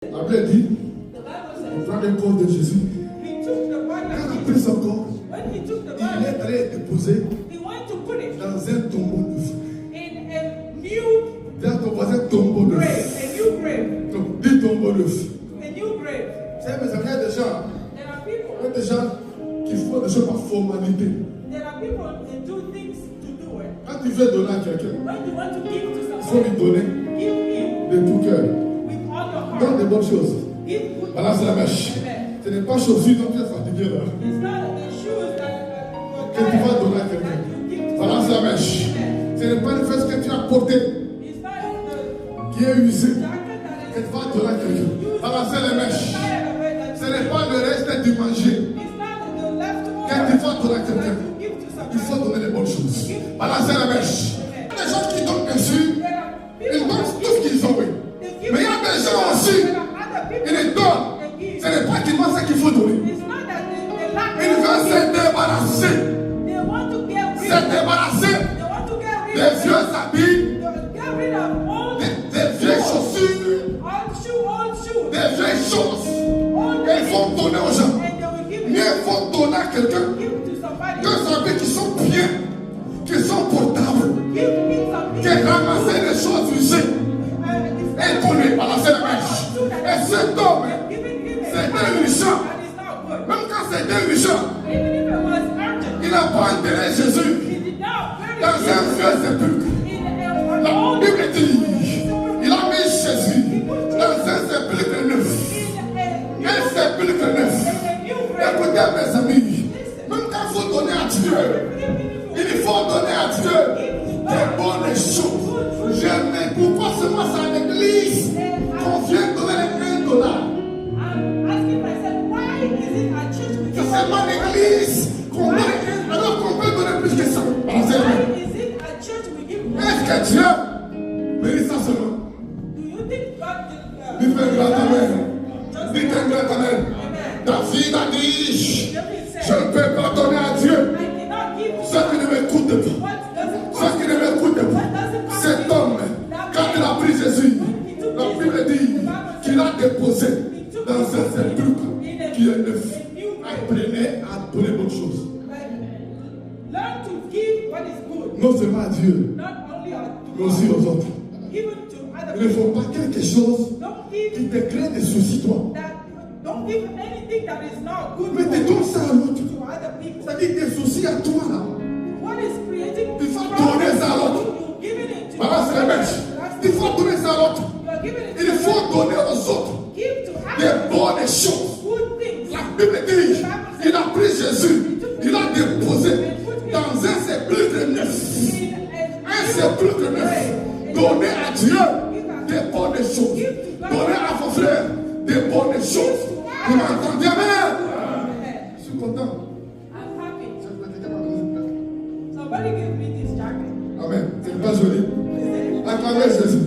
La Bible dit, il prend le corps de Jésus. Quand il a pris son corps, il est allé déposer dans un tombeau neuf. Dans ton voisin, tombeau neuf. Donc, dis tombeau neuf. C'est mes amis, il y a des gens qui font des choses par formalité. Quand tu veux donner à quelqu'un, il faut lui donner de tout cœur. Donne des bonnes choses. Voilà, c'est la mèche. Ce n'est pas chaussure dont tu es fatigué là. Que tu vas donner à quelqu'un. Voilà, c'est la mèche. Ce n'est pas une fesse que tu as portée qui est usée que tu vas donner à quelqu'un. Voilà, c'est la mèche. Ce n'est pas le reste du manger que tu vas donner à quelqu'un. Il faut donner les bonnes choses. Voilà, c'est la mèche. Il y a des gens qui donnent dessus, ils donnent tout ce qu'ils ont. Mais il y a des gens aussi, ils les donnent. Ce n'est pas qu'ils pensent qu'il faut donner. Ils veulent se débarrasser. Se débarrasser des vieux habits, des vieilles chaussures, des vieilles choses. Et ils vont donner aux gens. Mais ils vont donner à quelqu'un deux habits qui sont bien, qui sont portables, qui ramasser des choses usées et donner, balancer la mèche. Et cet homme, c'est riche. Même quand c'est riche, il n'a pas enterré Jésus dans un vieux sépulcre. La Bible dit, il a mis Jésus dans un sépulcre neuf. Un sépulcre neuf. Écoutez mes amis, même quand il faut donner à Dieu, il faut donner à Dieu des bonnes choses. J'aime pourquoi seulement c'est à l'église qu'on vient donner $1. C'est seulement à l'église qu'on donne alors qu'on peut donner plus que ça. Est-ce que Dieu mérite ça seulement? Dites un grand amen. Dites un grand amen. David a dit, je ne peux pas donner à Dieu ce qui ne m'écoute pas. Ce qui ne m'écoute pas. Cet homme, quand il a pris Jésus, la Bible dit qu'il a déposé dans un sépulcre qui est neuf. Apprenez à donner bonnes choses. Non seulement à Dieu, mais aussi aux autres. Il ne faut pas quelque chose qui te crée des soucis, toi. Mais tu donnes ça à l'autre. C'est-à-dire des soucis à toi là. Tu vas donner ça à l'autre. Voilà, c'est la mèche. Il faut donner ça à l'autre. Il faut donner aux autres des bonnes choses. La Bible dit, il a pris Jésus, il a déposé dans un sépulcre neuf. Un sépulcre neuf. Donnez à Dieu des bonnes choses. Donnez à vos frères des bonnes choses. Vous m'entendez? Amen. Je suis content. Amen. C'est pas joli. Acclamez Jésus.